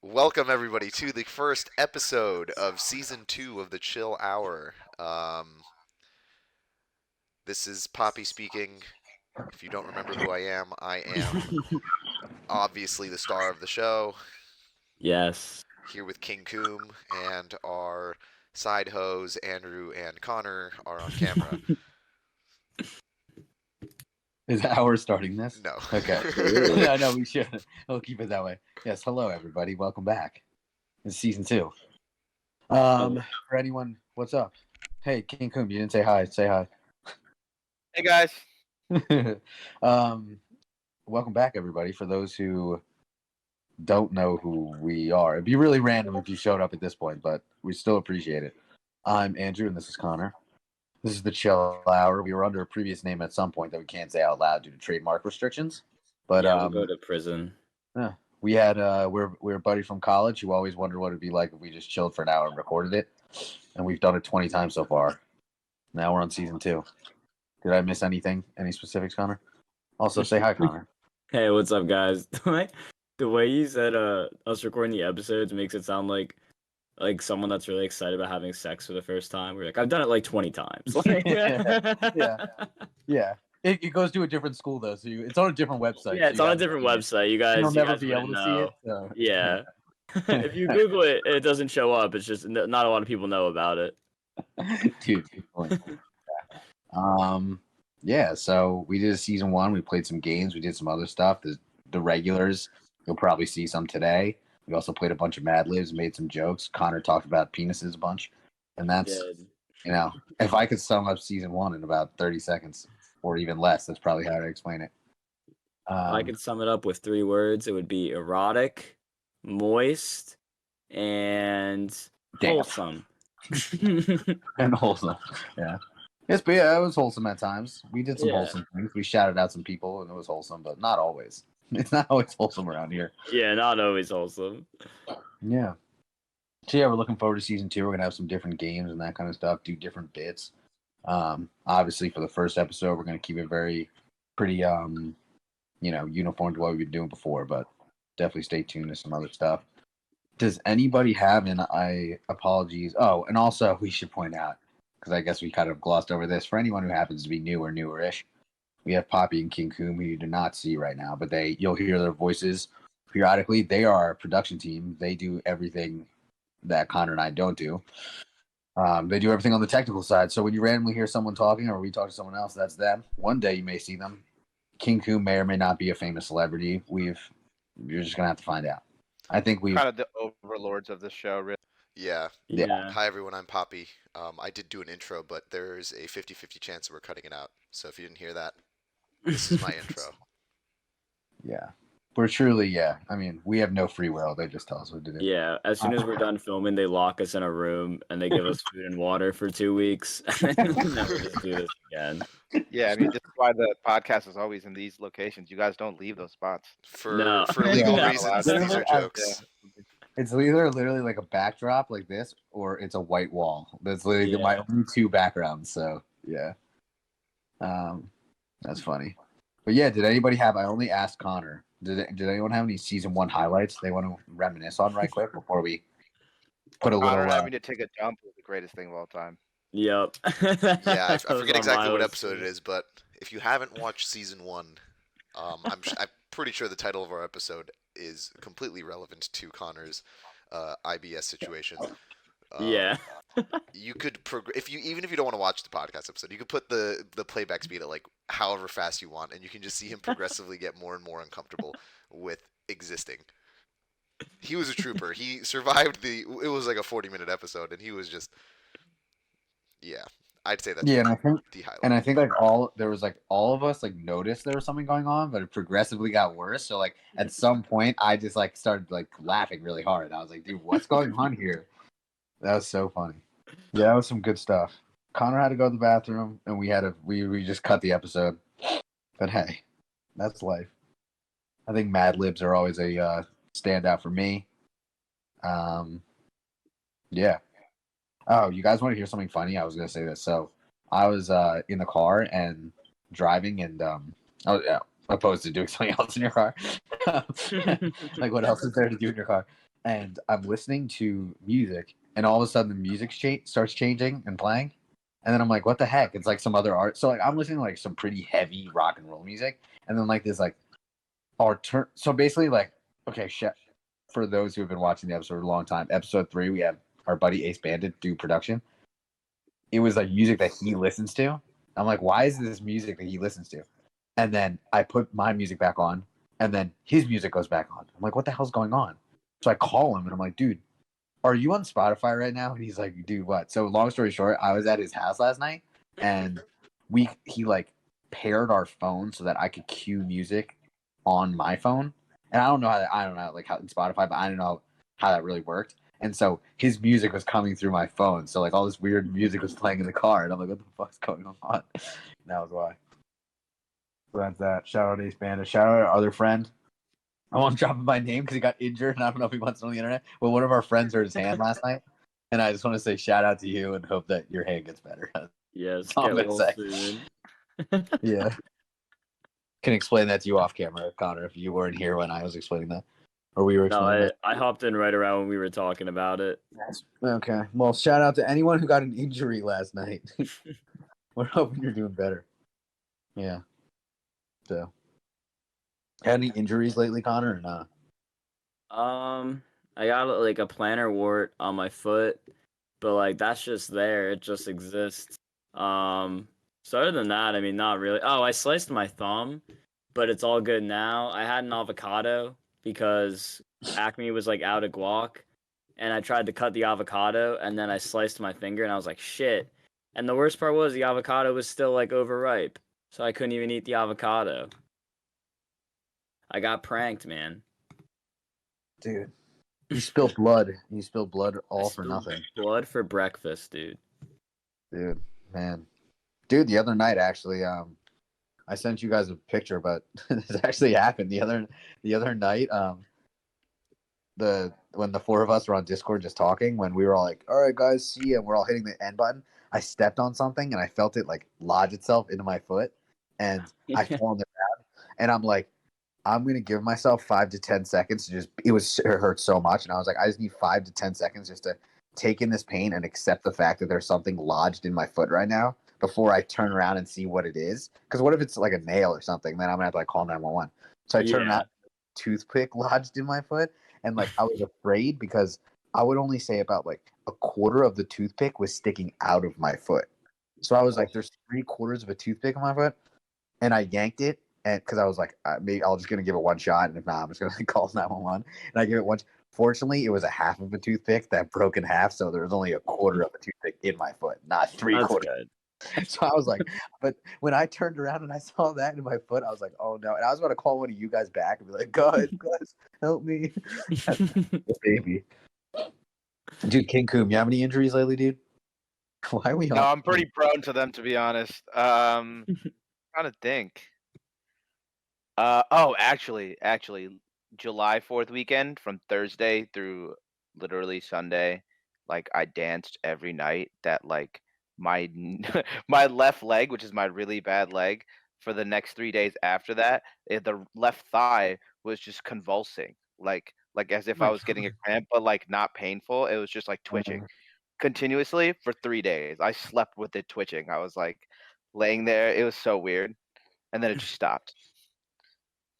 Welcome everybody to the first episode of season 2 of the Chill Hour. This is Poppy speaking. If you don't remember who I am obviously the star of the show. Yes. Here with King Coom and our side hoes Andrew and Connor are on camera. Is that how we're starting this? No. Okay. No, we should. We'll keep it that way. Yes. Hello, everybody. Welcome back. It's season 2. For anyone, what's up? Hey, King Coom, you didn't say hi. Say hi. Hey guys. Welcome back, everybody. For those who don't know who we are, it'd be really random if you showed up at this point, but we still appreciate it. I'm Andrew, and this is Connor. This is the Chill Hour. We were under a previous name at some point that we can't say out loud due to trademark restrictions. But we'll go to prison. We had we're a buddy from college who always wondered what it'd be like if we just chilled for an hour and recorded it, and we've done it 20 times so far. Now we're on season 2. Did I miss anything? Any specifics, Connor? Also, say hi, Connor. Hey, what's up, guys? The way you said us recording the episodes makes it sound like someone that's really excited about having sex for the first time. We're like, I've done it like 20 times. Yeah. It goes to a different school though, so it's on a different website. Yeah, it's on a different website. You guys, you'll never guys be able to know. see it. So. Yeah. If you Google it, it doesn't show up. It's just not a lot of people know about it. Dude. Yeah. So we did a season 1. We played some games. We did some other stuff. The regulars. You'll probably see some today. We also played a bunch of Mad Libs, made some jokes. Connor talked about penises a bunch, and that's if I could sum up season 1 in about 30 seconds. Or even less. That's probably how to explain it. If I could sum it up with 3 words, it would be erotic, moist, and wholesome. And wholesome. Yeah. Yes, but yeah, it was wholesome at times. We did some wholesome things. We shouted out some people, and it was wholesome, but not always. It's not always wholesome around here. Yeah, not always wholesome. Yeah. So yeah, we're looking forward to season 2. We're gonna have some different games and that kind of stuff. Do different bits. Obviously for the first episode we're going to keep it pretty uniform to what we've been doing before, but definitely stay tuned to some other stuff. Does anybody have apologies? Oh, and also we should point out, because I guess we kind of glossed over this, for anyone who happens to be new or newer-ish, we have Poppy and King Coom who you do not see right now, but you'll hear their voices periodically. They are our production team. They do everything that Connor and I don't do. They do everything on the technical side. So when you randomly hear someone talking or we talk to someone else, that's them. One day you may see them. King Coom may or may not be a famous celebrity. You're just going to have to find out. I think we've... kind of the overlords of the show, really. Yeah. Hi, everyone. I'm Poppy. I did do an intro, but there's a 50-50 chance that we're cutting it out. So if you didn't hear that, this is my intro. Yeah. We're truly, I mean, we have no free will. They just tell us what to do. Yeah, as soon as we're done filming, they lock us in a room and they give us food and water for 2 weeks. And then we just do this again. Yeah, I mean, this is why the podcast is always in these locations. You guys don't leave those spots. For legal reasons, these are jokes. Yeah. It's either literally like a backdrop like this, or it's a white wall. That's literally my only 2 backgrounds. So, yeah. That's funny. But yeah, did anybody have... I only asked Connor. Did anyone have any season 1 highlights they want to reminisce on right quick before we put a little... having to take a dump was the greatest thing of all time. Yep. Yeah, I forget exactly what episode it is, but if you haven't watched season 1, I'm pretty sure the title of our episode is completely relevant to Connor's IBS situation. Yeah. You could even if you don't want to watch the podcast episode, you could put the playback speed at like however fast you want, and you can just see him progressively get more and more uncomfortable with existing. He was a trooper. He survived it was like a 40-minute episode, and he was just I'd say that's the highlight. And I think like all of us like noticed there was something going on, but it progressively got worse. So like at some point I just like started like laughing really hard. I was like, dude, what's going on here? That was so funny. Yeah, that was some good stuff. Connor had to go to the bathroom, and we just cut the episode. But hey, that's life. I think Mad Libs are always a standout for me. Yeah. Oh, you guys want to hear something funny? I was gonna say this. So I was in the car and driving, and opposed to doing something else in your car. Like, what else is there to do in your car? And I'm listening to music, and all of a sudden the music starts changing and playing, and then I'm like, what the heck? It's like some other art. So like I'm listening to like some pretty heavy rock and roll music, and then like this like so basically like okay, for those who have been watching the episode a long time, episode 3 we have our buddy Ace Bandit do production. It was like music that he listens to. I'm like, why is this music that he listens to? And then I put my music back on, and then his music goes back on. I'm like, what the hell's going on? So I call him, and I'm like, dude, are you on Spotify right now? And he's like, dude, what? So long story short, I was at his house last night, and he like paired our phone so that I could cue music on my phone. And I don't know like how in Spotify, but I don't know how that really worked. And so his music was coming through my phone. So like all this weird music was playing in the car, and I'm like, what the fuck's going on? And that was why. So that's that. Shout out Ace Bandit. Shout out our other friend. I won't drop him by name because he got injured, and I don't know if he wants it on the internet. But one of our friends hurt his hand last night, and I just want to say shout out to you and hope that your hand gets better. Yes, That's all I'm get gonna well say. soon. Yeah. Can explain that to you off camera, Connor, if you weren't here when I was explaining that. Or we were No, explaining that. I hopped in right around when we were talking about it. Okay. Well, shout out to anyone who got an injury last night. We're hoping you're doing better. Yeah. So, had any injuries lately, Connor, or not? I got like a plantar wart on my foot, but like that's just there. It just exists. So other than that, I mean, not really. Oh, I sliced my thumb, but it's all good now. I had an avocado because Acme was like out of guac, and I tried to cut the avocado, and then I sliced my finger, and I was like, shit. And the worst part was the avocado was still like overripe, so I couldn't even eat the avocado. I got pranked, man. Dude. You spilled blood. You spilled blood all for Spilled nothing. Blood for breakfast, dude. Dude, man. Dude, the other night actually, I sent you guys a picture, but this actually happened the other night. When the four of us were on Discord just talking, when we were all like, "All right, guys, see ya," and we're all hitting the end button. I stepped on something and I felt it like lodge itself into my foot, and I fell on the ground. And I'm like, I'm gonna give myself 5 to 10 seconds to just. It hurt so much, and I was like, I just need 5 to 10 seconds just to take in this pain and accept the fact that there's something lodged in my foot right now before I turn around and see what it is. Because what if it's like a nail or something? Then I'm gonna have to like call 911. So I turn around, toothpick lodged in my foot, and like I was afraid because I would only say about like a quarter of the toothpick was sticking out of my foot. So I was like, there's 3/4 of a toothpick in my foot, and I yanked it, and because I was like, maybe I'll just gonna give it one shot, and if not, I'm just gonna call 911. And I give it one. Fortunately, it was a half of a toothpick that broke in half, so there was only a quarter of a toothpick in my foot, not three That's quarters. good. So I was like, but when I turned around and I saw that in my foot, I was like, oh no. And I was about to call one of you guys back and be like, guys, help me. Baby. Dude, King Coom, you have any injuries lately, dude? Why are we on? No, I'm pretty prone to them, to be honest. Trying to think. Actually, July 4th weekend from Thursday through literally Sunday, like I danced every night. That like my my left leg, which is my really bad leg, for the next 3 days after that, the left thigh was just convulsing, like as if I was getting a cramp, but like not painful. It was just like twitching continuously for 3 days. I slept with it twitching. I was like laying there. It was so weird, and then it just stopped.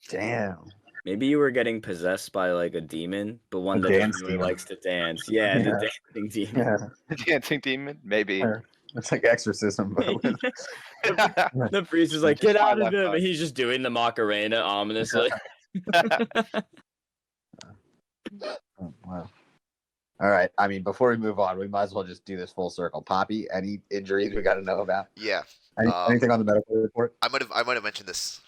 Damn. Maybe you were getting possessed by like a demon, but one A that dance genuinely demon. likes to dance. Yeah, Yeah. the dancing demon. Yeah. The dancing demon, maybe. It's like exorcism, but with The priest is like, Just get my out of left him, eye. and he's just doing the Macarena ominously. Oh, wow. All right. I mean, before we move on, we might as well just do this full circle. Poppy, any injuries we got to know about? Yeah. Anything on the medical report? I might have mentioned this.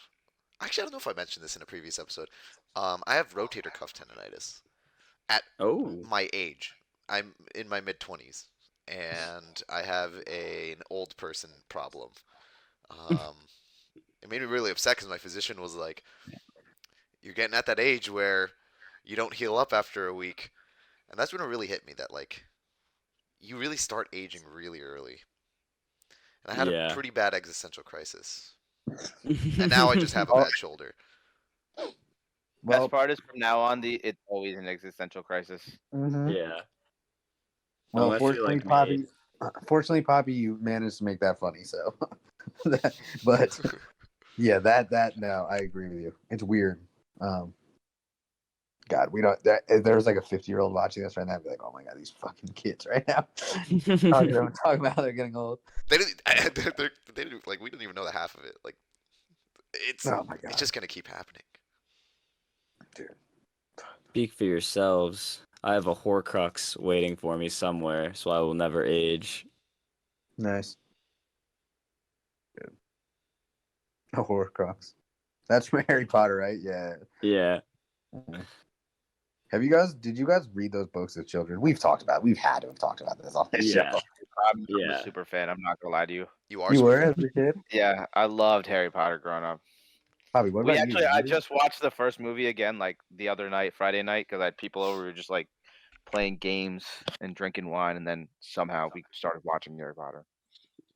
Actually, I don't know if I mentioned this in a previous episode. I have rotator cuff tendonitis at Oh. my age. I'm in my mid-20s, and I have an old person problem. It made me really upset because my physician was like, "You're getting at that age where you don't heal up after a week," and that's when it really hit me that like you really start aging really early. And I had a Yeah. pretty bad existential crisis, and now I just have a bad shoulder. Well, Best part is from now on, it's always an existential crisis. mhm. Yeah. Well, Unless you're like me. Fortunately, Poppy, you managed to make that funny. So, but yeah, that no, I agree with you. It's weird. God, we don't. If there was like a 50-year-old watching this right now, I'd be like, oh my god, these fucking kids right now. talking about how they're getting old. They didn't like we didn't even know the half of it. Like Oh my god, it's just gonna keep happening. dude. Speak for yourselves. I have a Horcrux waiting for me somewhere, so I will never age. Nice. Good. A Horcrux. That's from Harry Potter, right? Yeah. Yeah. Did you guys read those books as children? We've had to have talked about this on this Yeah. show. I'm a super fan. I'm not gonna lie to you. You are. You super were fan? as a kid? Yeah, I loved Harry Potter growing up. Bobby, what about you? I just watched the first movie again, like the other night, Friday night, because I had people over who were just like playing games and drinking wine, and then somehow we started watching Harry Potter.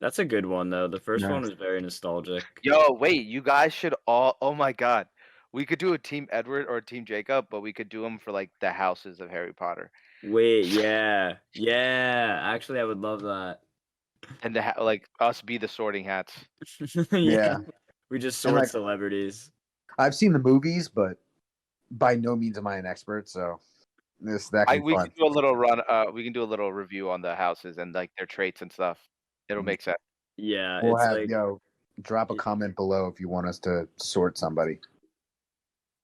That's a good one though. The first one Nice. was very nostalgic. Yo, wait, you guys should all. Oh my god, we could do a Team Edward or a Team Jacob, but we could do them for like the houses of Harry Potter, Wait, yeah. Yeah. Actually, I would love that. and like us be the Sorting Hats. Yeah. We just And, sort like, celebrities. I've seen the movies, but by no means am I an expert, so that can be We fun. can do a little run. We can do a little review on the houses and like their traits and stuff. It'll make sense. Yeah, We'll it's have like drop a comment below if you want us to sort somebody.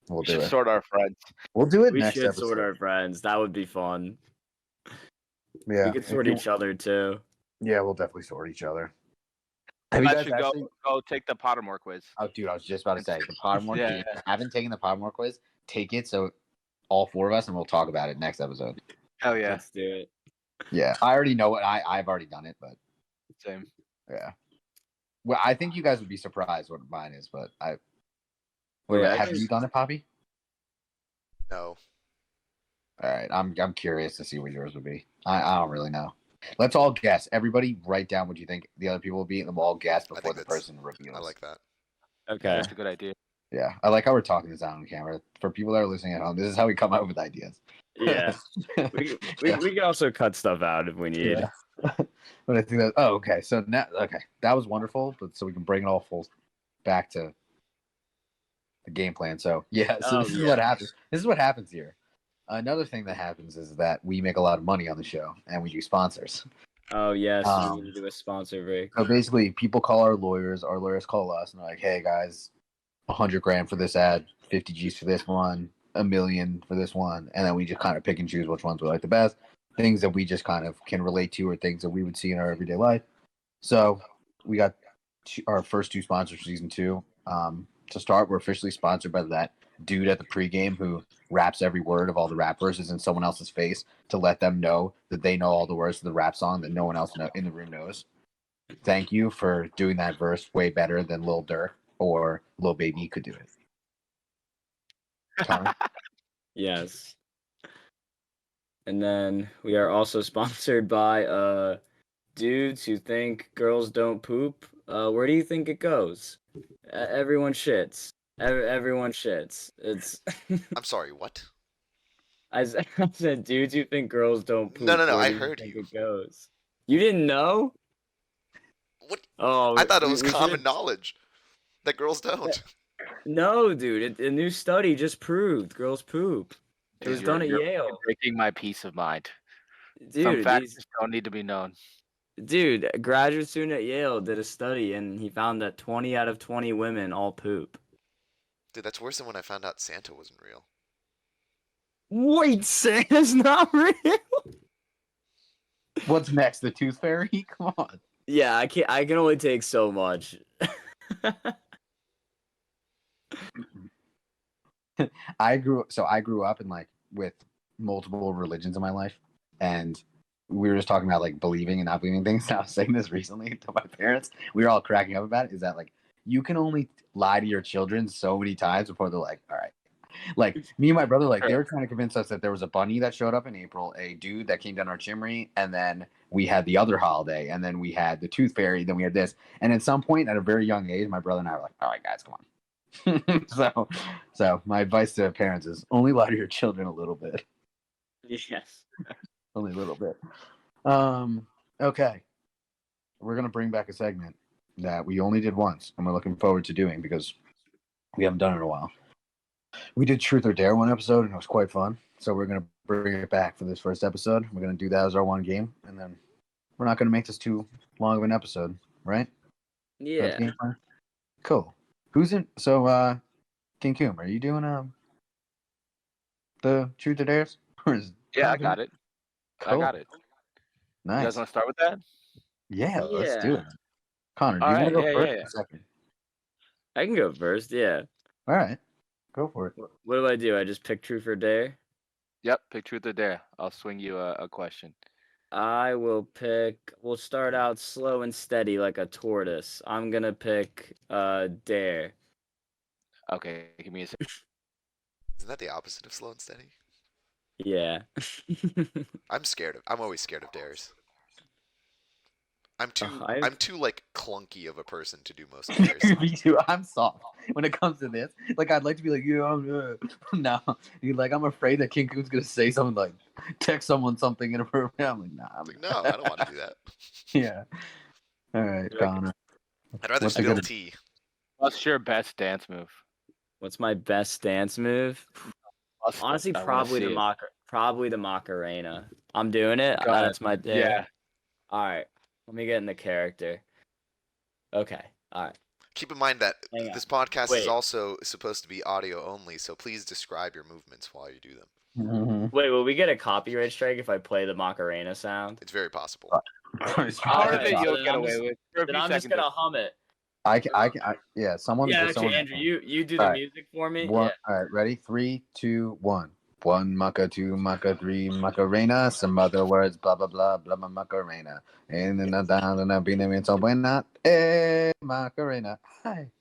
We'll We do should it. sort our friends. We'll do it we next should episode. sort our friends. That would be fun. Yeah. We could sort each other too. Yeah, we'll definitely sort each other. Have you I guys should actually? go take the Pottermore quiz. Oh, dude, I was just about to say the Pottermore. Yeah. If you haven't taken the Pottermore quiz, take it. So all four of us, and we'll talk about it next episode. Hell yeah, Let's do it. Yeah, I already know what I've already done it, but same. yeah. Well, I think you guys would be surprised what mine is, but Wait, have you done it, Poppy? No. All right, I'm curious to see what yours would be. I don't really know. Let's all guess. Everybody, write down what you think the other people will be, and then we'll all guess I before think the person reveals. I like that. Okay. That's a good idea. Yeah, I like how we're talking this out on camera. For people that are listening at home, this is how we come up with ideas. Yeah. we can also cut stuff out if we need. Yeah. But I think that. Oh, okay. So now, that was wonderful. But so we can bring it all full back to the game plan. So yeah. So this is what happens. This is what happens here. Another thing that happens is that we make a lot of money on the show, and we do sponsors. Oh yes, we need to do a sponsor break. So basically, people call our lawyers call us, and they're like, "Hey guys, 100 grand for this ad, 50 G's for this one, $1 million for this one," and then we just kind of pick and choose which ones we like the best. Things that we just kind of can relate to, or things that we would see in our everyday life. So we got our first two sponsors for season 2. To start, we're officially sponsored by that dude at the pregame who raps every word of all the rap verses in someone else's face to let them know that they know all the words to the rap song that no one else in the room knows. Thank you for doing that verse way better than Lil Durk or Lil Baby could do it. Yes. And then we are also sponsored by dudes who think girls don't poop. Where do you think it goes? Everyone shits. Everyone shits. It's. I'm sorry. What? I said dudes who think girls don't poop. No. Where I do heard think you. It goes. You didn't know? What? Oh, I thought it was we common should've- knowledge that girls don't. No, dude. A new study just proved girls poop. It was done at You're Yale. breaking my peace of mind. Dude, Some facts don't need to be known. Dude, a graduate student at Yale did a study and he found that 20 out of 20 women all poop. Dude, that's worse than when I found out Santa wasn't real. Wait, Santa's not real? What's next? The Tooth Fairy? Come on. Yeah, I can only take so much. I grew up in with multiple religions in my life, and we were just talking about believing and not believing things. And I was saying this recently to my parents. We were all cracking up about it. Is that you can only lie to your children so many times before they're like, all right. Me and my brother, they were trying to convince us that there was a bunny that showed up in April, a dude that came down our chimney, and then we had the other holiday, and then we had the Tooth Fairy, then we had this. And at some point, at a very young age, my brother and I were like, all right, guys, come on. So my advice to parents is only lie to your children a little bit. Yes. Only a little bit. Okay. We're gonna bring back a segment that we only did once, and we're looking forward to doing because we haven't done it in a while. We did Truth or Dare one episode, and it was quite fun. So we're gonna bring it back for this first episode. We're gonna do that as our one game, and then we're not gonna make this too long of an episode, right? Yeah. Cool. Who's in? So, King Coom, are you doing the Truth or Dares? Or is Yeah, I Poppy? got it. Cool. I got it. You guys Nice. want to start with that? Yeah, let's do Yeah. it. Connor, do All you want right, to go yeah, first yeah, or yeah. second? I can go first. Yeah. All right, go for it. What do I do? I just pick truth or dare. Yep, pick truth or dare. I'll swing you a question. I will pick. We'll start out slow and steady like a tortoise. I'm gonna pick dare. Okay, give me a second. Isn't that the opposite of slow and steady? Yeah. I'm always scared of dares. I'm I've too like clunky of a person to do most dares. Me too. I'm soft when it comes to this. Like I'd like to be like, yeah, no. You like I'm afraid that King Coon's gonna say something like text someone something inappropriate. I'm like, nah. It's like, no, I don't want to do that. Yeah. All right, Connor. I'd rather What's a spill good- tea. What's your best dance move? What's my best dance move? Honestly, I wanna probably see the it. probably the Macarena. I'm doing it. Got That's my dare. Yeah. All right. Let me get in the character. Okay. All right. Keep in mind that Hang this on. podcast is Wait. also supposed to be audio only, so please describe your movements while you do them. Mhm. Wait, will we get a copyright strike if I play the Macarena sound? It's very possible. Part of Alright, it so you'll then get I'm away just- with. For a Then few I'm just seconds. gonna hum it. Yeah, someone. Yeah, there's actually, someone- Andrew, you do the Alright. music for me. One, Yeah. All right, ready? 3, 2, 1. 1 Maca, 2 Maca, 3 Macarena. Some other words, blah blah blah blah blah Macarena. And then down and up in so buena. Macarena. Hi.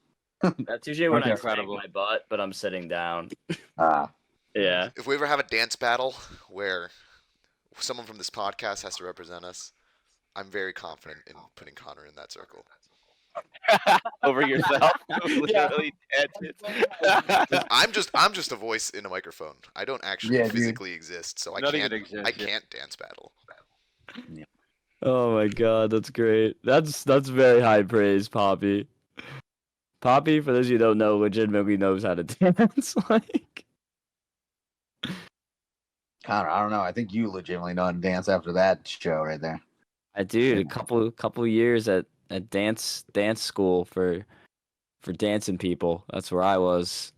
That's usually when I Okay. crank Incredible. my butt, but I'm sitting down. Ah, Yeah. If we ever have a dance battle where someone from this podcast has to represent us, I'm very confident in putting Connor in that circle. Over yourself. Literally dances. I'm just a voice in a microphone. I don't actually Yeah, dude. physically exist, so Not I even can't exist, I yeah. can't dance battle. Oh my god, that's great. That's very high praise, Poppy. Poppy, for those of you who don't know, legitimately knows how to dance. Like, Connor, I don't know. I think you legitimately know how to dance after that show right there. I did a couple years at dance school for dancing people. That's where I was.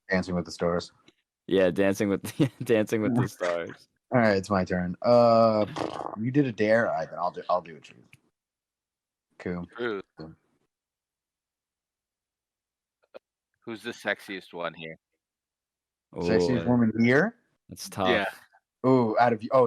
Dancing with the Stars. Yeah, dancing with dancing with the stars. All right, it's my turn. You did a dare. All right, then I'll do a truth. Cool. True. Who's the sexiest one here? Sexiest Oh, woman here. that's tough. Yeah. Oh,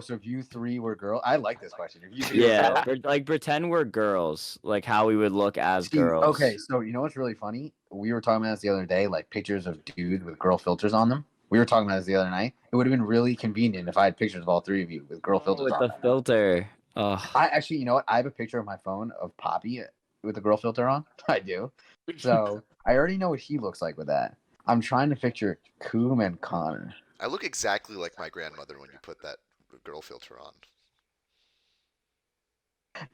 so if you three were girl, I like this question. If you three were Yeah, girl- like pretend we're girls, like how we would look as See, girls. okay, so you know what's really funny? We were talking about this the other day, like pictures of dudes with girl filters on them. We were talking about this the other night. It would have been really convenient if I had pictures of all three of you with girl filters with on the them. filter. Oh, I actually, you know what? I have a picture of my phone of Poppy with the girl filter on. I do. So I already know what he looks like with that. I'm trying to picture Coom and Connor. I look exactly like my grandmother when you put that girl filter on.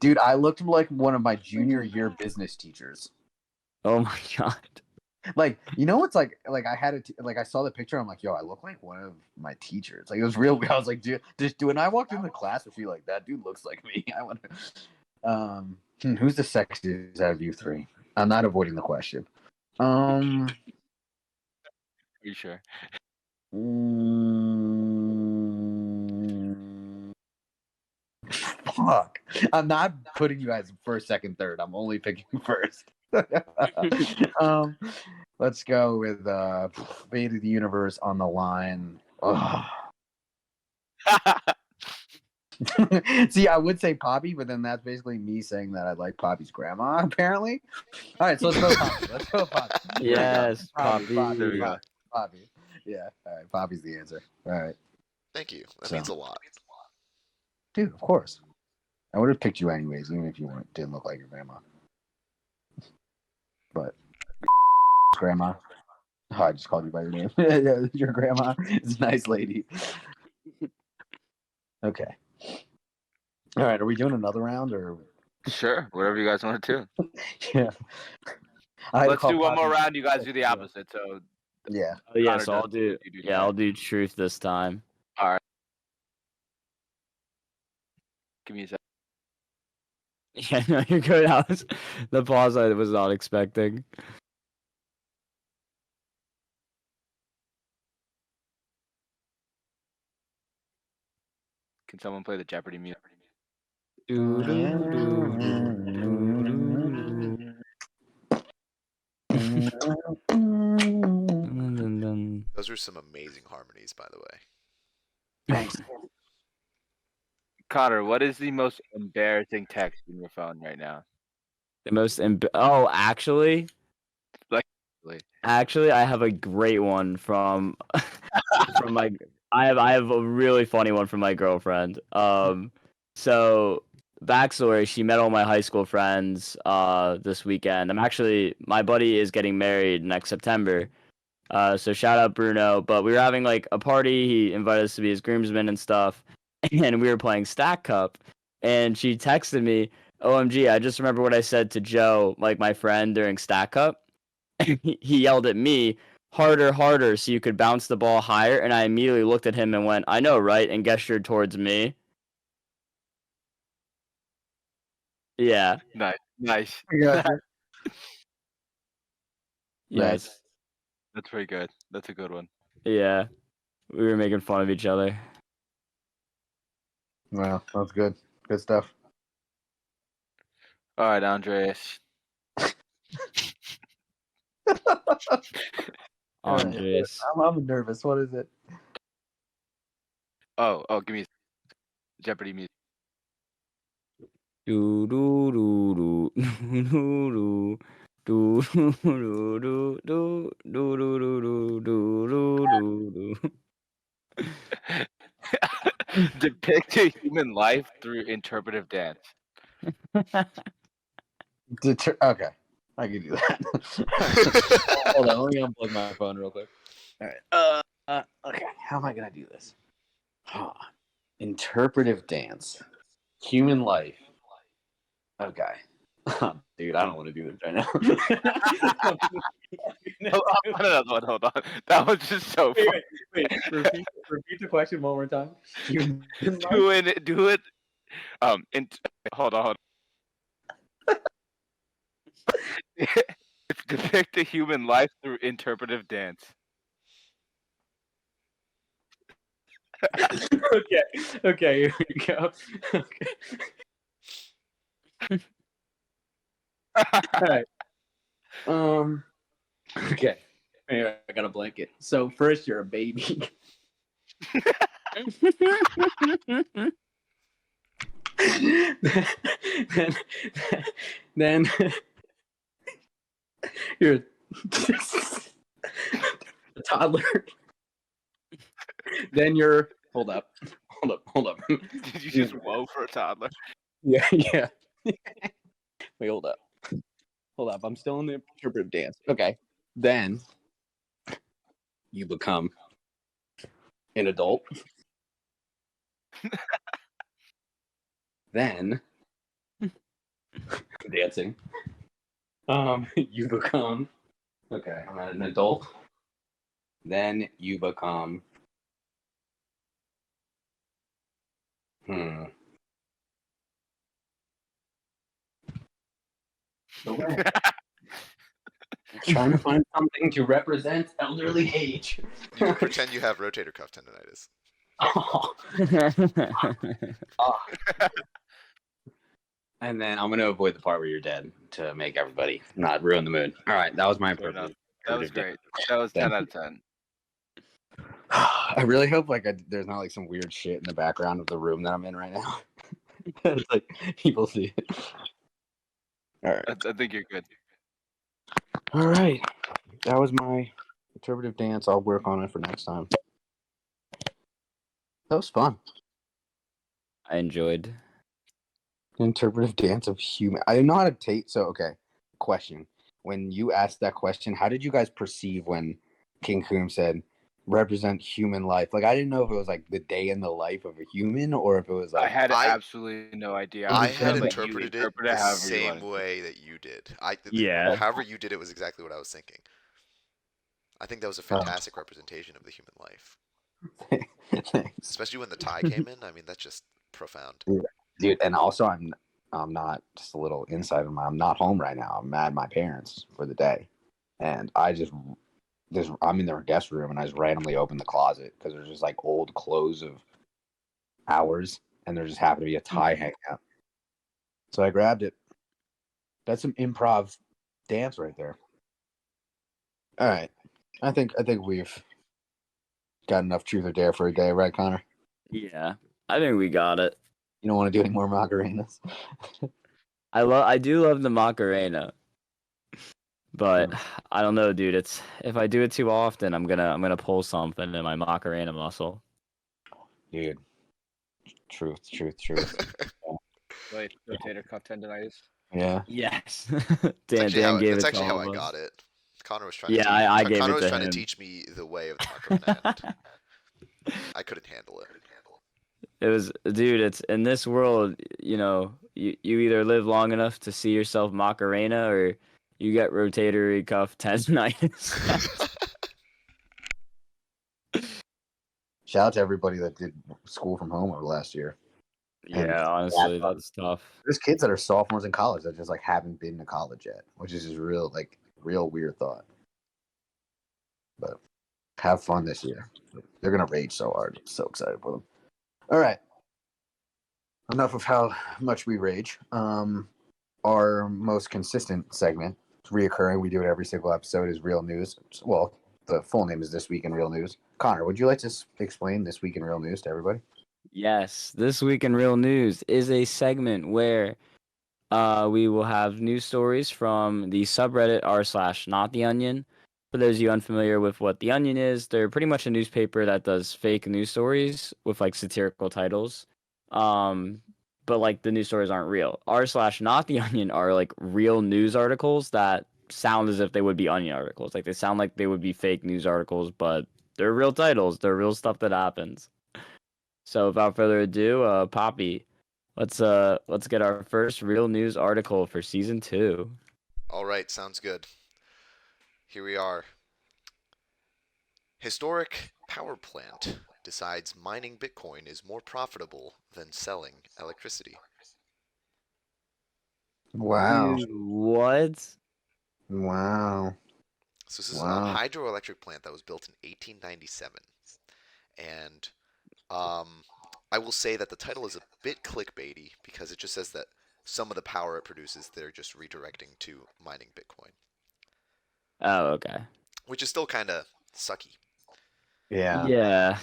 Dude, I looked like one of my junior year business teachers. oh my god. Like, you know what's like I had it like I saw the picture, I'm like, yo, I look like one of my teachers. Like it was real. I was like, dude, when I walked in the class, I feel like that dude looks like me. I want to who's the sexiest out of you three? I'm not avoiding the question. Are you sure? Fuck. I'm not putting you guys first, second, third. I'm only picking first. Let's go with Fate of the Universe on the line. Ugh. See, I would say Poppy, but then that's basically me saying that I like Poppy's grandma, apparently. All right, so let's go Poppy. Let's go Poppy. Yes, Poppy. Poppy. There we go. Poppy. Yeah, all right, Poppy's the answer. All right. Thank you. That So- means a lot. Dude, of course. I would have picked you anyways, even if you didn't look like your grandma. But grandma. Oh, I just called you by your name. Yeah, your grandma is a nice lady. Okay. All right. Are we doing another round or? Sure, whatever you guys want to do. Yeah. I had to Let's call do one more Poppy. round. You guys do the opposite. So Yeah. Oh yeah, Connor so does I'll do. you do Yeah, I'll do truth this time. All right. Give me a second. Yeah, no, you're good. The pause I was not expecting. Can someone play the Jeopardy music? Do, do, do, do, do, do, do. Those are some amazing harmonies, by the way. Thanks. Connor, what is the most embarrassing text in your phone right now? The most oh, actually, Like, I have a great one from from my. I have a really funny one from my girlfriend. So backstory: she met all my high school friends this weekend. My buddy is getting married next September. So shout out Bruno. But we were having like a party. He invited us to be his groomsmen and stuff, and we were playing Stack Cup. And she texted me, "OMG, I just remember what I said to Joe, like my friend during Stack Cup." He yelled at me, "Harder, harder, so you could bounce the ball higher." And I immediately looked at him and went, "I know, right?" and gestured towards me. Yeah. nice. Yeah. Yes. That's pretty good. That's a good one. Yeah. We were making fun of each other. Well, that's good. Good stuff. All right, Andreas. Andres. I'm nervous. What is it? Oh, give me Jeopardy music. Do do do do do do do do do do do do do do do do. Depict a human life through interpretive dance. Okay, I can do that. Hold on, let me unplug my phone real quick. All right. Okay, how am I gonna do this? Interpretive dance, human life. Okay. Dude, I don't want to do this right now. Hold on. That was just so funny. Wait. Repeat the question one more time. Human life? Do it. Hold on. It's depict a human life through interpretive dance. Okay, here we go. All right. Okay. Anyway, I got a blanket. So first, you're a baby. then you're a toddler. Then you're hold up. Did you just whoa for a toddler? Yeah. Wait, hold up. I'm still in the interpretive dance. Okay. Then you become an adult. Then dancing. You become okay. I'm an adult. Then you become trying to find something to represent elderly age. You pretend you have rotator cuff tendonitis. Oh. And then I'm gonna avoid the part where you're dead to make everybody not ruin the mood. All right, that was my That that was great. That was 10 out of 10. I really hope there's not like some weird shit in the background of the room that I'm in right now. It's like people see it. All right. I think you're good. All right. That was my interpretive dance. I'll work on it for next time. That was fun. I enjoyed. Interpretive dance of human. I didn't know how to take. So okay. Question: when you asked that question, how did you guys perceive when King Coom said represent human life? Like, I didn't know if it was like the day in the life of a human or if it was I like had I absolutely no idea. I I'm had gonna let you interpreted it interpret it the however you same want to. way that you did. Yeah. However you did it was exactly what I was thinking. I think that was a fantastic representation of the human life, thanks. especially when the tie came in. I mean, that's just profound. Dude, and also I'm not, just a little insight on I'm not home right now. I'm at my parents for the day, and I'm in their guest room, and I just randomly opened the closet because there's just like old clothes of ours, and there just happened to be a tie hanging out. So I grabbed it. That's some improv dance right there. All right, I think we've got enough truth or dare for a day, right, Connor? Yeah, I think we got it. You don't want to do any more Macarenas? I do love the Macarena, but I don't know, dude. It's if I do it too often, I'm gonna pull something in my Macarena muscle. Dude, truth. Wait, rotator cuff tendonitis. Yeah. Yes. That's Dan gave that's it actually to how all I of got us. it. Connor was trying Yeah, to teach. I gave Connor it was to trying him. to teach me the way of the Macarena, and I couldn't handle it. It was, dude. It's in this world, you either live long enough to see yourself Macarena, or you get rotatory cuff tendonitis. Shout out to everybody that did school from home over last year. And Yeah, honestly, that's tough. there's kids that are sophomores in college that just like haven't been to college yet, which is just real weird thought. But have fun this year. They're gonna rage so hard. I'm so excited for them. All right. Enough of how much we rage. Our most consistent segment, it's reoccurring. We do it every single episode. Is Real News. Well, the full name is This Week in Real News. Connor, would you like to explain This Week in Real News to everybody? Yes, This Week in Real News is a segment where we will have news stories from the subreddit r/not the onion. For those of you unfamiliar with what the onion is, they're pretty much a newspaper that does fake news stories with like satirical titles. But like the news stories aren't real. r/not the onion are like real news articles that sound as if they would be onion articles. Like they sound like they would be fake news articles, but they're real titles. They're real stuff that happens. So without further ado, Poppy, let's get our first real news article for season 2. All right, sounds good. Here we are. Historic power plant decides mining Bitcoin is more profitable than selling electricity. Wow. Dude, what? Wow. So this is a Wow. hydroelectric plant that was built in 1897, and I will say that the title is a bit clickbaity because it just says that some of the power it produces they're just redirecting to mining Bitcoin, Oh, okay. which is still kind of sucky. Yeah. Yeah.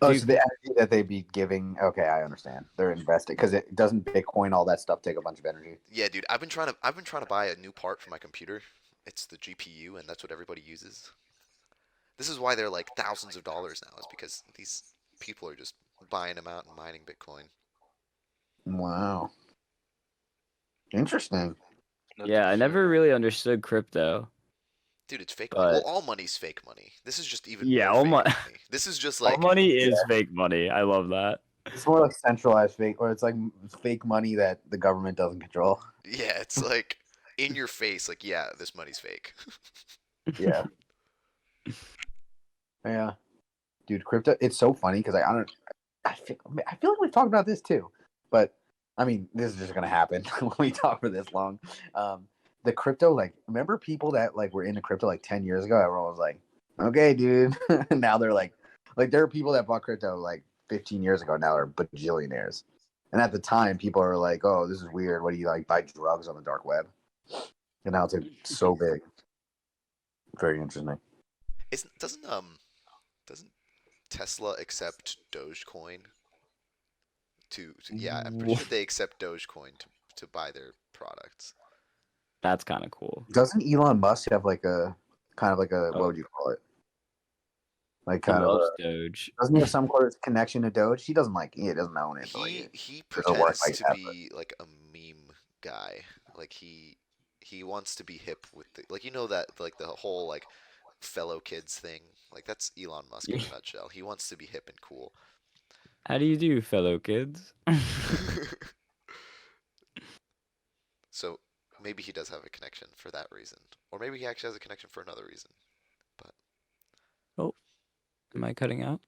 Oh, Dude, so the energy that they'd be giving. Okay, I understand. They're investing because it doesn't Bitcoin all that stuff take a bunch of energy. Yeah, dude, I've been trying to buy a new part for my computer. It's the GPU, and that's what everybody uses. This is why they're like thousands of dollars now, is because these people are just buying them out and mining Bitcoin. Wow. Interesting. yeah, I never really understood crypto. Dude, it's fake money. But Well, all money's fake money. This is just even yeah, more all fake money. money. This is just All like money is fake money. I love that. It's more like centralized fake, or it's like fake money that the government doesn't control. yeah, it's like in your face. Like, yeah, this money's fake. Yeah. Yeah. Dude, crypto. It's so funny because I feel like we've talked about this too, but I mean, this is just gonna happen when we talk for this long. The crypto, like, remember people that like were into crypto like 10 years ago? Everyone was like, "Okay, dude." Now they're like there are people that bought crypto like 15 years ago now are bajillionaires, and at the time, people are like, "Oh, this is weird. What do you like buy drugs on the dark web?" And now it's like, so big. Very interesting. Doesn't Tesla accept Dogecoin? Yeah, I'm pretty sure they accept Dogecoin to buy their products. That's kind of cool. Doesn't Elon Musk have like a kind of like a Oh. what would you call it? Like He kind of loves Doge. doesn't he have some sort of connection to Doge? He doesn't doesn't own it. He doesn't work pretends like to that, be like a meme guy. Like he He wants to be hip with like that like the whole like fellow kids thing. Like that's Elon Musk in a nutshell. He wants to be hip and cool. How do you do, fellow kids? So maybe he does have a connection for that reason, or maybe he actually has a connection for another reason. But Oh, am I cutting out?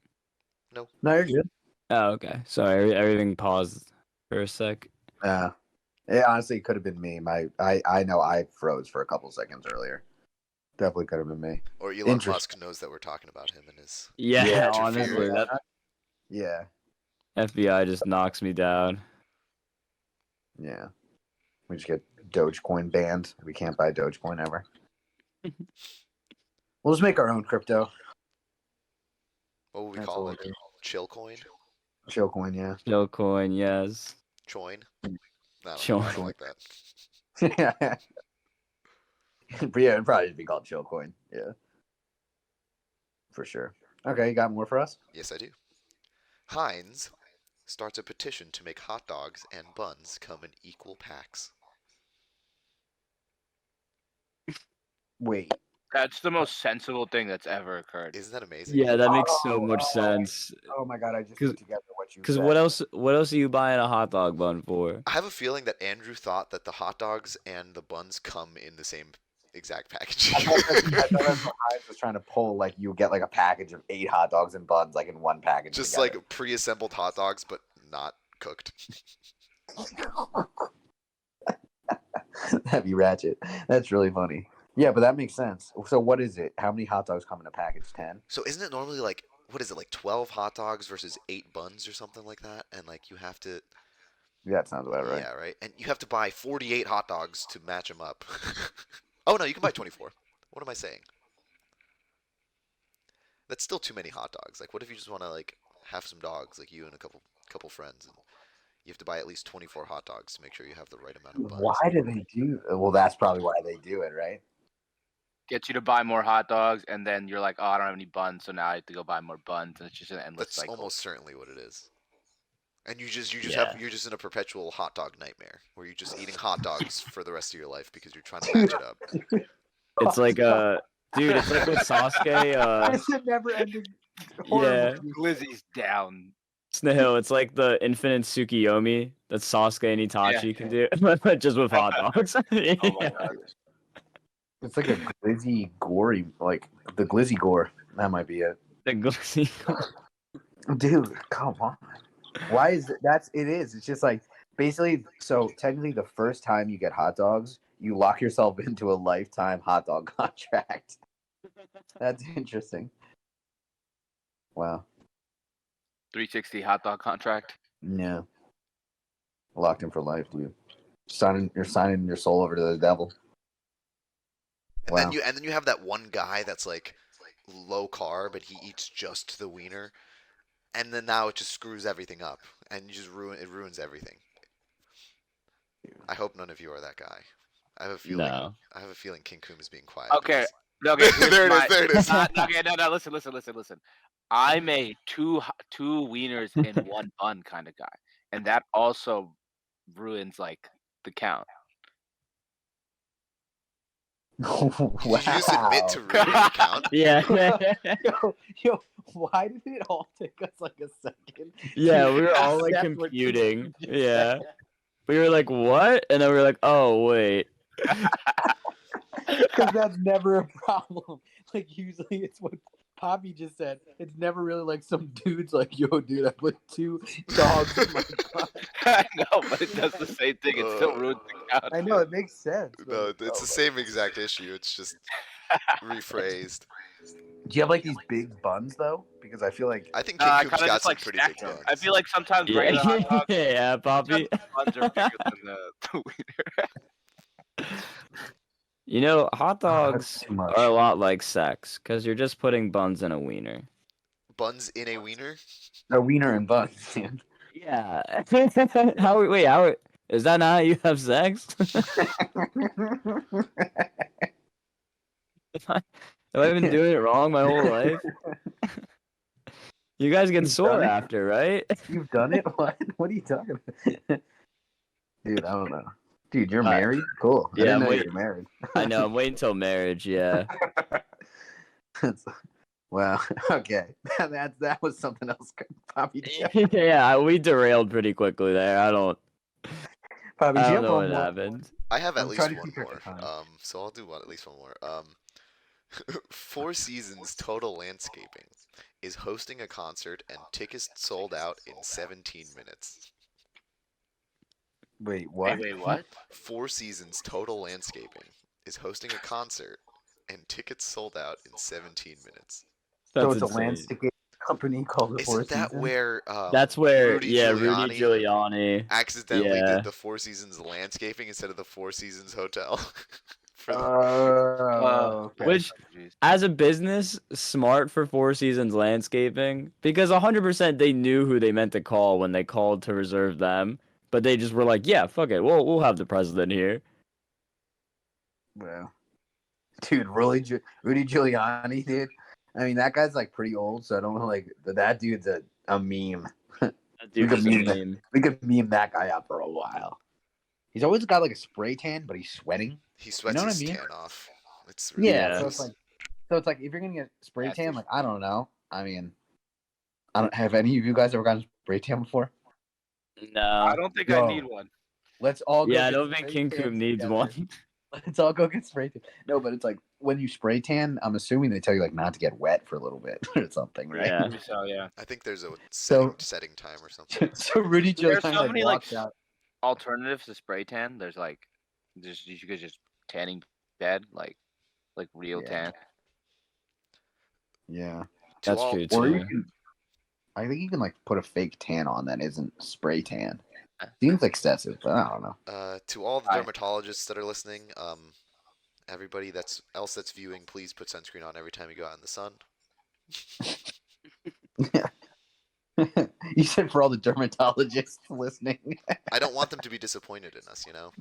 no, No, you're good. Oh, okay. Sorry, everything paused for a sec. It honestly could have been me. I know I froze for a couple seconds earlier. Definitely could have been me. or Elon Musk knows that we're talking about him and is Yeah, Yeah, honestly, that Yeah, FBI just knocks me down. yeah. We just get Dogecoin banned. We can't buy Dogecoin ever. We'll just make our own crypto. what would we That's call all it? we'll do. Chill coin? Chill coin, yeah. Chill coin, yes. Choin? No, I Chill don't coin. like that. But yeah, it'd probably be called Chill Coin. Yeah. For sure. Okay, you got more for us? Yes, I do. Heinz starts a petition to make hot dogs and buns come in equal packs. Wait. That's the most sensible thing that's ever occurred. Isn't that amazing? Yeah, that makes so much sense. Oh my god, I just 'Cause- put together what you Because said. what else? What else are you buying a hot dog bun for? I have a feeling that Andrew thought that the hot dogs and the buns come in the same exact package. I thought that's what Heinz was trying to pull. Like you get like a package of 8 hot dogs and buns, like in one package. Just together. like pre-assembled hot dogs, but not cooked. That'd be ratchet. That's really funny. Yeah, but that makes sense. So what is it? How many hot dogs come in a package? 10? So isn't it normally like what is it like 12 hot dogs versus 8 buns or something like that? And like you have to Yeah, that sounds about right. yeah, right. And you have to buy 48 hot dogs to match them up. Oh no, you can buy 24. What am I saying? That's still too many hot dogs. Like what if you just want to like have some dogs, like you and a couple friends, and you have to buy at least 24 hot dogs to make sure you have the right amount of buns. Why do they do? Well, that's probably why they do it, right? Get you to buy more hot dogs, and then you're like, oh, I don't have any buns, so now I have to go buy more buns, and it's just an endless That's cycle. almost certainly what it is. And you're just Yeah. you're just in a perpetual hot dog nightmare where you're just eating hot dogs for the rest of your life because you're trying to match it up. It's like dude, it's like with Sasuke. It's a never-ending. Yeah, Glizzy's down. Snail. It's like the infinite Tsukiyomi that Sasuke and Itachi can do, but just with hot dogs. Oh my Yeah. god. It's like a glizzy gory, like the glizzy gore. That might be it. The glizzy. Dude, come on. Why is it? It is. It's just like basically. So technically, the first time you get hot dogs, you lock yourself into a lifetime hot dog contract. That's interesting. Wow. 360 hot dog contract. Yeah. Locked in for life, dude. You're signing your soul over to the devil. And Wow. then you have that one guy that's like low carb, but he eats just the wiener, and then now it just screws everything up, and you just ruins everything. I hope none of you are that guy. I have a feeling. No. I have a feeling King Koom is being quiet. Okay. because- Okay, here's There it is, my- there it is. Okay, no, listen. I'm a two wieners in one bun kind of guy, and that also ruins like the count. Wow. Did you just admit to ruining the count? Yeah. Yo, why did it all take us like a second? Yeah, to we were all like accept what you computing. just Yeah. said? We were like, what? And then we were like, oh, wait. Because that's never a problem. Like usually it's what Poppy just said. It's never really like some dude's like, yo, dude, I put 2 dogs in my car. I know, but it does the same thing. It still ruins the count. I know, it makes sense. but- No, it's the same exact issue. It's just rephrased. Do you have like these big buns though? Because I feel like I think King I Koom's kinda got just some like pretty stack big them. buns. I feel like sometimes regular hot dogs, Yeah, Poppy. buns are bigger than the wiener. You know, hot that's dogs too much. are a lot like sex because you're just putting buns in a wiener. Buns in a wiener? A wiener and buns, man. Yeah. How is that not how you have sex? Have I been doing it wrong my whole life? You guys get You've sore done it? after, right? You've done it? What? What are you talking about? Dude, I don't know. Dude, you're married? Cool. I yeah, didn't know I'm you were married. I know. I'm waiting till marriage. Yeah. Well, okay. That was something else. Poppy, Yeah, we derailed pretty quickly there. I don't Poppy, do you have know one what more? happened. I have at I'm least trying to one keep track more. of time. So I'll do at least one more. Four Seasons Total Landscaping is hosting a concert and tickets sold out in 17 minutes. Wait, what? Wait, what? Four Seasons Total Landscaping is hosting a concert and tickets sold out in 17 minutes. So That's it's a insane. landscape company called the Four Isn't that Seasons? where That's where Rudy Rudy Giuliani Giuliani. accidentally Yeah. did the Four Seasons Landscaping instead of the Four Seasons Hotel? For the, Okay. Which, as a business, smart for Four Seasons Landscaping, because 100% they knew who they meant to call when they called to reserve them, but they just were like, yeah, fuck it, we'll have the president here. Well, dude, Rudy Giuliani, dude. I mean, that guy's like pretty old, so I don't know. Like that dude's a meme. That We dude could is a meme meme. We could meme that guy up for a while. He's always got like a spray tan, but he's sweating. he sweats what I his mean? tan off. It's Yeah, ridiculous. so it's like if you're gonna get spray That's tan, for like I don't know. I mean, I don't have any of you guys ever gotten spray tan before? No. I don't think Yo. I need one. Let's all go. Yeah, I get don't think spray King tans Coop needs together. one. Let's all go get spray tan. No, but it's like when you spray tan, I'm assuming they tell you like not to get wet for a little bit or something, right? Yeah. Maybe so, yeah. I think there's a So- setting time or something. So Rudy There's Giuliani so like many, walks out. Alternatives to spray tan. There's like, you could just tanning bed, like real Yeah. tan. Yeah. To That's all, true Or too. you can, I think you can like put a fake tan on that isn't spray tan. Seems excessive, but I don't know. To all the I- dermatologists that are listening, everybody that's viewing, please put sunscreen on every time you go out in the sun. You said for all the dermatologists listening. I don't want them to be disappointed in us, you know.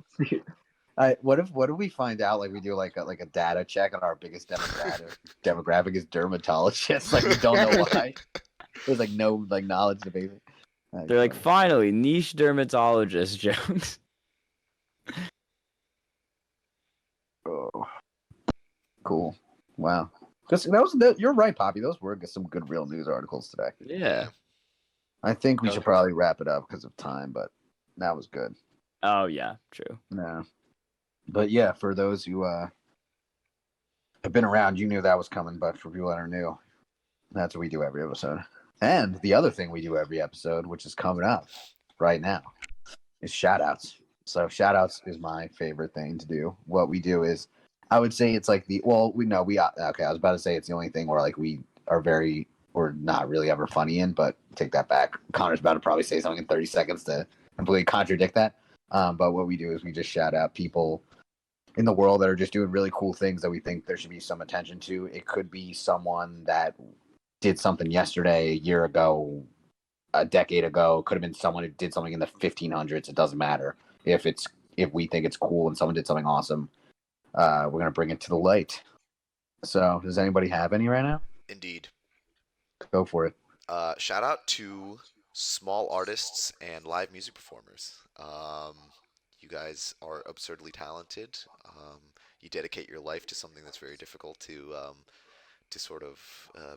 What if we find out like we do like a data check and our biggest demographic is dermatologists? Like we don't know why. There's like no like knowledge debate. They're like, finally, niche dermatologist jokes. oh, cool. Wow. Because you're right, Poppy. Those were some good real news articles today. Yeah. I think we should probably wrap it up because of time, but that was good. Oh yeah, true. No. But yeah, for those who have been around, you knew that was coming, but for people that are new, that's what we do every episode. And the other thing we do every episode, which is coming up right now, is shout outs. So shout outs is my favorite thing to do. What we do is I would say it's like I was about to say it's the only thing where like we're not really ever funny in, but take that back. Connor's about to probably say something in 30 seconds to completely contradict that. But what we do is we just shout out people in the world that are just doing really cool things that we think there should be some attention to. It could be someone that did something yesterday, a year ago, a decade ago. It could have been someone who did something in the 1500s. It doesn't matter. If we think it's cool and someone did something awesome, we're going to bring it to the light. So does anybody have any right now? Indeed. Go for it. Shout out to small artists and live music performers. You guys are absurdly talented. You dedicate your life to something that's very difficult to sort of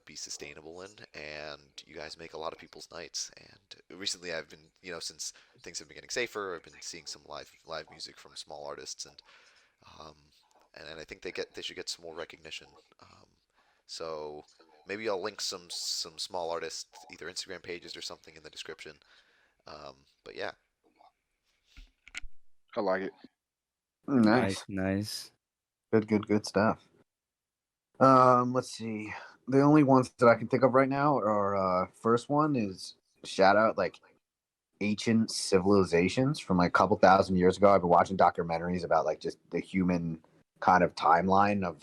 be sustainable in, and you guys make a lot of people's nights. And recently, I've been, since things have been getting safer, I've been seeing some live music from small artists, and I think they should get some more recognition. So maybe I'll link some small artists, either Instagram pages or something, in the description. But yeah. I like it. Nice. Nice. Good stuff. Let's see. The only ones that I can think of right now are first one is shout out like ancient civilizations from like a couple thousand years ago. I've been watching documentaries about like just the human kind of timeline of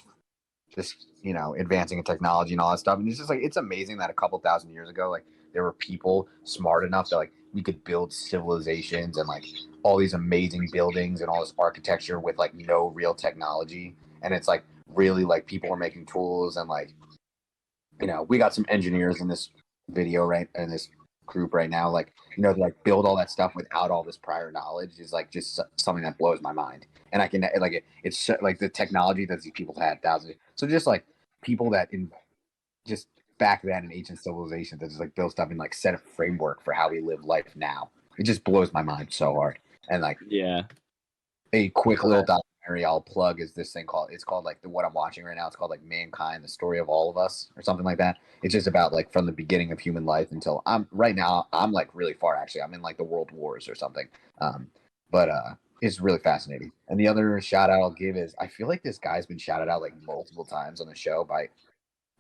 just advancing in technology and all that stuff. And it's just like it's amazing that a couple thousand years ago, like there were people smart enough that like we could build civilizations and like all these amazing buildings and all this architecture with like no real technology. And it's like really like people were making tools and like we got some engineers in this video, right? And this group right now, like to like build all that stuff without all this prior knowledge is like just something that blows my mind. And I can like it's like the technology that these people had thousands. So just like people that in just back then in ancient civilizations that just like built stuff and like set a framework for how we live life now. It just blows my mind so hard. And like Yeah. a quick little documentary I'll plug is this thing called it's called like the what I'm watching right now. It's called like Mankind, the Story of All of Us or something like that. It's just about like from the beginning of human life until I'm right now I'm like really far actually. I'm in like the world wars or something. But it's really fascinating. And the other shout out I'll give is I feel like this guy's been shouted out like multiple times on the show by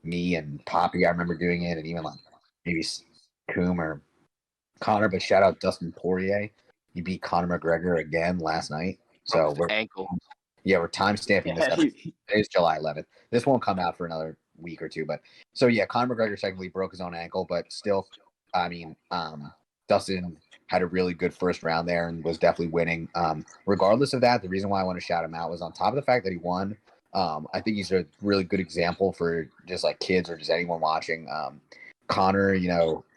me and Poppy. I remember doing it and even like maybe Coom or Connor, but shout out Dustin Poirier. He beat Conor McGregor again last night. Broke So his we're ankle. we're time stamping this Yeah, episode. Today's July 11th. This won't come out for another week or two, but so yeah, Conor McGregor technically broke his own ankle, but still, I mean, Dustin had a really good first round there and was definitely winning. Regardless of that, the reason why I want to shout him out was on top of the fact that he won. I think he's a really good example for just like kids or just anyone watching. Connor,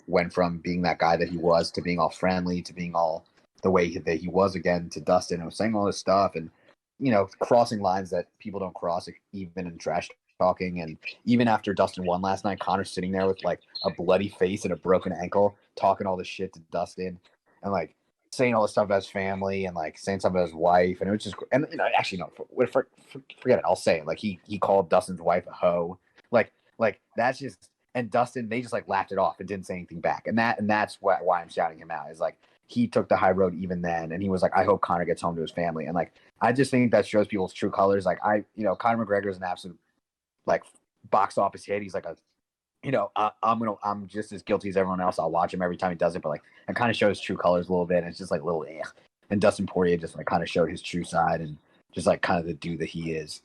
went from being that guy that he was to being all friendly to being all the way that he was again to Dustin and was saying all this stuff and crossing lines that people don't cross even in trash talking. And even after Dustin won last night, Connor's sitting there with like a bloody face and a broken ankle, talking all this shit to Dustin and like saying all this stuff about his family and like saying something about his wife. And it was just, and actually, no, forget it. I'll say it. Like he called Dustin's wife a hoe. Like that's just, and Dustin, they just like laughed it off and didn't say anything back. And that's why I'm shouting him out is like, he took the high road even then. And he was like, I hope Connor gets home to his family. And like, I just think that shows people's true colors. Like Conor McGregor is an absolute like box office hit. He's like I'm just as guilty as everyone else. I'll watch him every time he does it, but like it kind of shows true colors a little bit. And it's just like little And Dustin Poirier just like kind of showed his true side and just like kind of the dude that he is.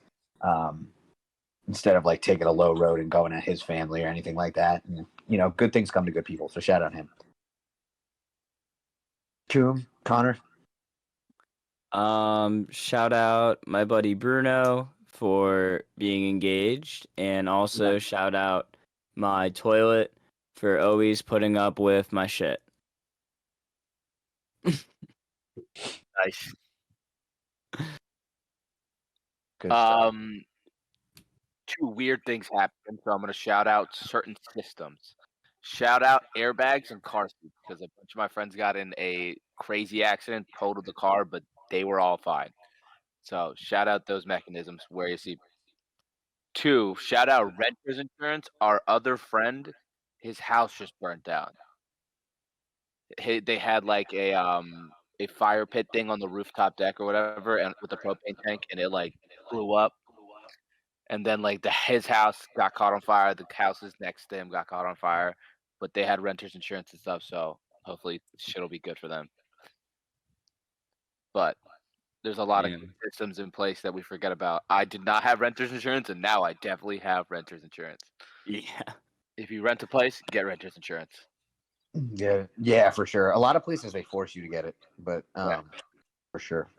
Instead of like taking a low road and going at his family or anything like that. And good things come to good people. So shout out him. Coom, Connor. Shout out my buddy Bruno for being engaged, and also shout out my toilet for always putting up with my shit. Nice. Good stuff. Two weird things happened, so I'm gonna shout out certain systems. Shout out airbags and car seats because a bunch of my friends got in a crazy accident, totaled the car, but they were all fine. So shout out those mechanisms. Wear your seat. Two, shout out renters insurance. Our other friend, his house just burnt down. They had like a fire pit thing on the rooftop deck or whatever, and with a propane tank, and it like blew up. And then like his house got caught on fire. The houses next to him got caught on fire, but they had renters insurance and stuff. So hopefully shit'll be good for them. But there's a lot of Damn. systems in place that we forget about. I did not have renters insurance, and now I definitely have renters insurance. Yeah. If you rent a place, get renters insurance. Yeah, for sure. A lot of places they force you to get it, but for sure.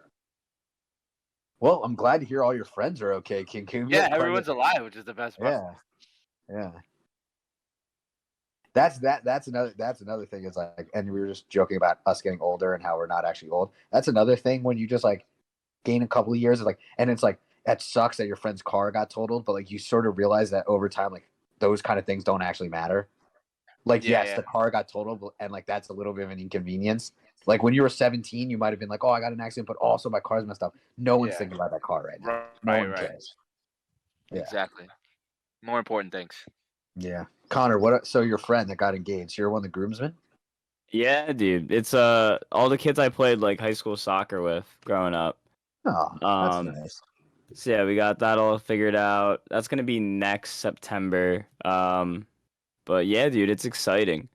Well, I'm glad to hear all your friends are okay, King Coom. Yeah, everyone's alive, which is the best part. Yeah. That's another thing is like, and we were just joking about us getting older and how we're not actually old. That's another thing when you just like gain a couple of years, like, and it's like that sucks that your friend's car got totaled, but like you sort of realize that over time, like those kind of things don't actually matter. Like, yes, the car got totaled, and like that's a little bit of an inconvenience. Like when you were 17, you might have been like, "Oh, I got an accident, but also my car's messed up." No one's thinking about that car right now. No one cares. Yeah. Exactly. More important things. Yeah, Connor. So your friend that got engaged, you're one of the groomsmen. Yeah, dude. It's all the kids I played like high school soccer with growing up. Oh, that's nice. So yeah, we got that all figured out. That's gonna be next September. But yeah, dude, it's exciting.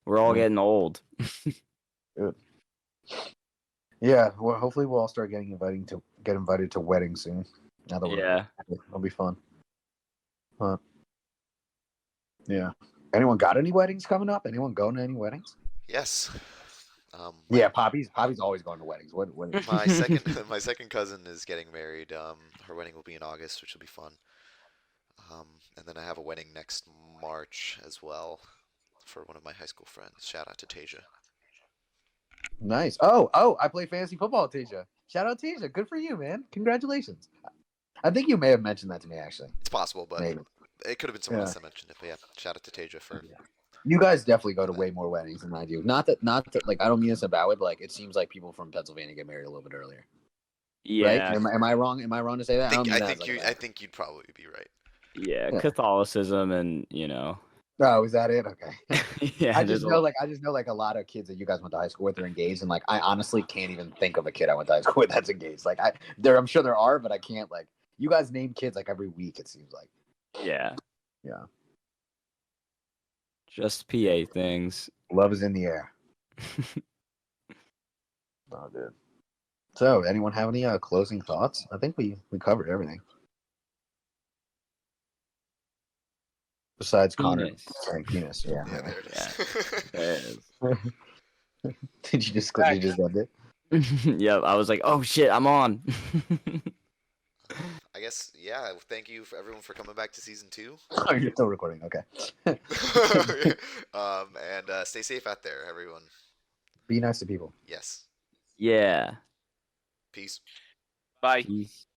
We're all getting old. Good. Yeah, well, hopefully we'll all start get invited to weddings soon. Now that it'll be fun. Yeah. Anyone got any weddings coming up? Anyone going to any weddings? Yes. Yeah, Poppy's always going to weddings. What my second cousin is getting married. Her wedding will be in August, which will be fun. And then I have a wedding next March as well. for one of my high school friends. Shout out to Tasia. Nice. Oh, I play fantasy football, Tasia. Shout out Tasia. Good for you, man. Congratulations. I think you may have mentioned that to me actually. It's possible, but Maybe. it could have been someone Yeah. else that mentioned it. But yeah, shout out to Tasia for. You guys definitely go to way more weddings than I do. Not that like I don't mean this in a bad way, but like it seems like people from Pennsylvania get married a little bit earlier. Right? Yeah, Am I wrong? Am I wrong to say that? I think you'd probably be right. yeah, Yeah. Catholicism and Oh, is that it? Okay. yeah. I there's just a- know like a lot of kids that you guys went to high school with are engaged, and like I honestly can't even think of a kid I went to high school with that's engaged. Like I'm sure there are, but I can't like you guys name kids like every week. It seems like. yeah, Yeah. just PA things. Love is in the air. Oh, dude. So, anyone have any closing thoughts? I think we covered everything. Besides Connor Penis. saying penis, yeah. Yeah, there it Yeah. is. There it is. Did you just end it? Yep, I was like, oh shit, I'm on. I guess yeah. Thank you for everyone for coming back to season 2. Oh, you're still recording. Okay. And stay safe out there, everyone. Be nice to people. Yes. Yeah. Peace. Bye. Peace.